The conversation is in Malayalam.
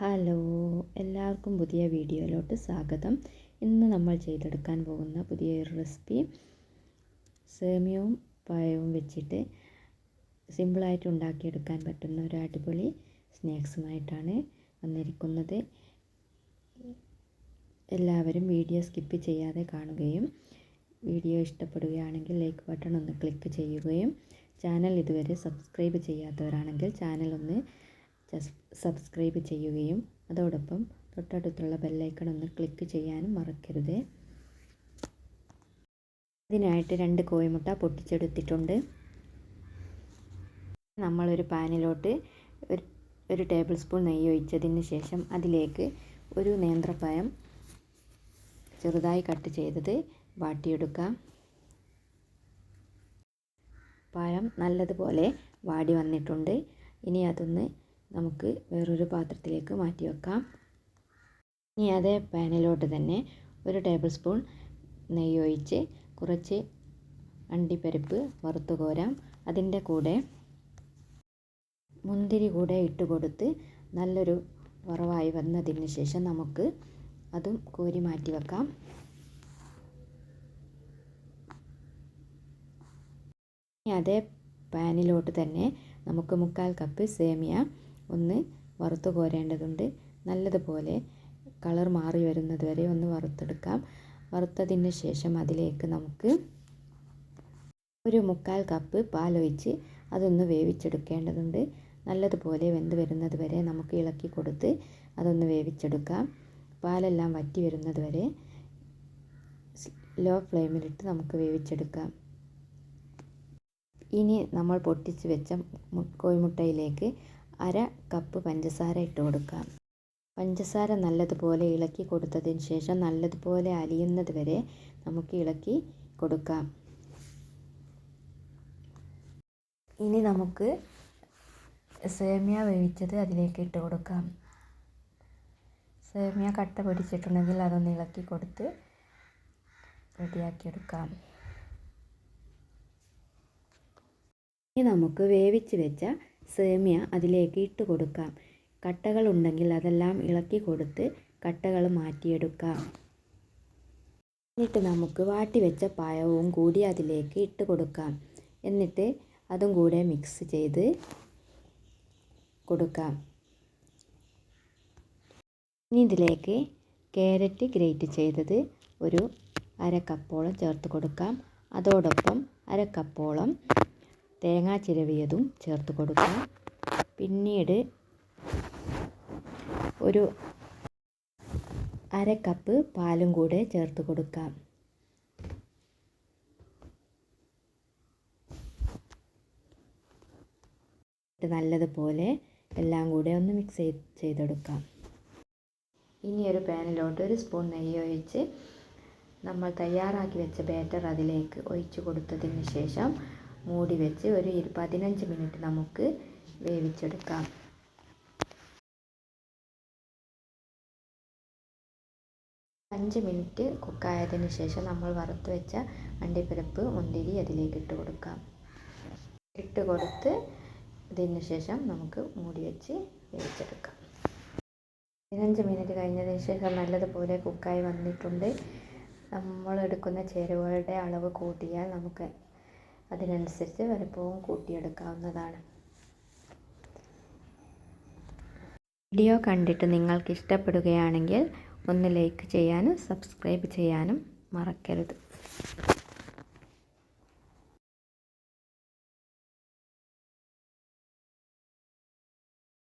ഹലോ, എല്ലാവർക്കും പുതിയ വീഡിയോയിലോട്ട് സ്വാഗതം. ഇന്ന് നമ്മൾ ചെയ്തെടുക്കാൻ പോകുന്ന പുതിയൊരു റെസിപ്പി സേമിയവും പഴവും വെച്ചിട്ട് സിമ്പിളായിട്ട് ഉണ്ടാക്കിയെടുക്കാൻ പറ്റുന്ന ഒരു അടിപൊളി സ്നാക്സുമായിട്ടാണ് വന്നിരിക്കുന്നത്. എല്ലാവരും വീഡിയോ സ്കിപ്പ് ചെയ്യാതെ കാണുകയും വീഡിയോ ഇഷ്ടപ്പെടുകയാണെങ്കിൽ ലൈക്ക് ബട്ടൺ ഒന്ന് ക്ലിക്ക് ചെയ്യുകയും ചാനൽ ഇതുവരെ സബ്സ്ക്രൈബ് ചെയ്യാത്തവരാണെങ്കിൽ ചാനൽ ഒന്ന് സബ്സ്ക്രൈബ് ചെയ്യുകയും അതോടൊപ്പം തൊട്ടടുത്തുള്ള ബെല്ലൈക്കൺ ഒന്ന് ക്ലിക്ക് ചെയ്യാനും മറക്കരുത്. ഇതിനായിട്ട് 2 കോഴിമുട്ട പൊട്ടിച്ചെടുത്തിട്ടുണ്ട്. നമ്മളൊരു പാനിലോട്ട് ഒരു ടേബിൾ സ്പൂൺ നെയ്യ് ഒഴിച്ചതിന് ശേഷം അതിലേക്ക് ഒരു നേന്ത്രപ്പഴം ചെറുതായി കട്ട് ചെയ്തത് വാട്ടിയെടുക്കാം. പഴം നല്ലതുപോലെ വാടി വന്നിട്ടുണ്ട്. ഇനി അതൊന്ന് നമുക്ക് വേറൊരു പാത്രത്തിലേക്ക് മാറ്റി വെക്കാം. ഇനി അതേ പാനിലോട്ട് തന്നെ ഒരു ടേബിൾ സ്പൂൺ നെയ്യ് ഒഴിച്ച് കുറച്ച് അണ്ടിപ്പരിപ്പ് വറുത്ത് കോരാം. അതിൻ്റെ കൂടെ മുന്തിരി കൂടെ ഇട്ട് കൊടുത്ത് നല്ലൊരു വറവായി വന്നതിന് ശേഷം നമുക്ക് അതും കോരി മാറ്റി വെക്കാം. ഇനി അതേ പാനിലോട്ട് തന്നെ നമുക്ക് 1/4 കപ്പ് സേമിയ ഒന്ന് വറുത്ത് കോരേണ്ടതുണ്ട്. നല്ലതുപോലെ കളർ മാറി വരുന്നത് വരെ ഒന്ന് വറുത്തെടുക്കാം. വറുത്തതിന് ശേഷം അതിലേക്ക് നമുക്ക് ഒരു 1/4 കപ്പ് പാലൊഴിച്ച് അതൊന്ന് വേവിച്ചെടുക്കേണ്ടതുണ്ട്. നല്ലതുപോലെ വെന്ത് വരുന്നത് വരെ നമുക്ക് ഇളക്കി കൊടുത്ത് അതൊന്ന് വേവിച്ചെടുക്കാം. പാലെല്ലാം വറ്റി വരുന്നത് വരെ ലോ ഫ്ലെയിമിലിട്ട് നമുക്ക് വേവിച്ചെടുക്കാം. ഇനി നമ്മൾ പൊട്ടിച്ച് വെച്ച കോഴിമുട്ടയിലേക്ക് 1/2 കപ്പ് പഞ്ചസാര ഇട്ട് കൊടുക്കാം. പഞ്ചസാര നല്ലതുപോലെ ഇളക്കി കൊടുത്തതിന് ശേഷം നല്ലതുപോലെ അലിയുന്നത് വരെ നമുക്ക് ഇളക്കി കൊടുക്കാം. ഇനി നമുക്ക് സേമിയ വേവിച്ചത് അതിലേക്ക് ഇട്ട് കൊടുക്കാം. സേമിയ കട്ട പിടിച്ചിട്ടുണ്ടെങ്കിൽ അതൊന്ന് ഇളക്കി കൊടുത്ത് റെഡിയാക്കിയെടുക്കാം. ഇനി നമുക്ക് വേവിച്ച് വെച്ച സേമിയ അതിലേക്ക് ഇട്ട് കൊടുക്കാം. കട്ടകൾ ഉണ്ടെങ്കിൽ അതെല്ലാം ഇളക്കി കൊടുത്ത് കട്ടകൾ മാറ്റിയെടുക്കാം. എന്നിട്ട് നമുക്ക് വാട്ടി വെച്ച പഴവും കൂടി അതിലേക്ക് ഇട്ട് കൊടുക്കാം. എന്നിട്ട് അതും കൂടെ മിക്സ് ചെയ്ത് കൊടുക്കാം. ഇനി ഇതിലേക്ക് ക്യാരറ്റ് ഗ്രേറ്റ് ചെയ്തത് ഒരു 1/2 കപ്പോളം ചേർത്ത് കൊടുക്കാം. അതോടൊപ്പം 1/2 കപ്പോളം തേങ്ങ ചിരവിയതും ചേർത്ത് കൊടുക്കാം. പിന്നീട് ഒരു 1/2 കപ്പ് പാലും കൂടെ ചേർത്ത് കൊടുക്കാം. നല്ലതുപോലെ എല്ലാം കൂടെ ഒന്ന് മിക്സ് ചെയ്തെടുക്കാം. ഇനി ഒരു പാനിലോട്ട് ഒരു സ്പൂൺ നെയ്യ് ഒഴിച്ച് നമ്മൾ തയ്യാറാക്കി വെച്ച ബാറ്റർ അതിലേക്ക് ഒഴിച്ച് കൊടുത്തതിന് ശേഷം മൂടി വെച്ച് ഒരു 15 മിനിറ്റ് നമുക്ക് വേവിച്ചെടുക്കാം. 5 മിനിറ്റ് കുക്കായതിന് ശേഷം നമ്മൾ വറുത്ത് വെച്ച അണ്ടിപ്പരിപ്പ് മുന്തിരി അതിലേക്ക് ഇട്ട് കൊടുക്കാം. ഇട്ട് കൊടുത്ത് ഇതിന് ശേഷം നമുക്ക് മൂടി വെച്ച് വേവിച്ചെടുക്കാം. 15 മിനിറ്റ് കഴിഞ്ഞതിന് ശേഷം നല്ലതുപോലെ കുക്കായി വന്നിട്ടുണ്ട്. നമ്മൾ എടുക്കുന്ന ചേരുവകളുടെ അളവ് കൂട്ടിയാൽ നമുക്ക് അതിനനുസരിച്ച് വലുപ്പവും കൂട്ടിയെടുക്കാവുന്നതാണ്. വീഡിയോ കണ്ടിട്ട് നിങ്ങൾക്ക് ഇഷ്ടപ്പെടുകയാണെങ്കിൽ ഒന്ന് ലൈക്ക് ചെയ്യാനും സബ്സ്ക്രൈബ് ചെയ്യാനും മറക്കരുത്.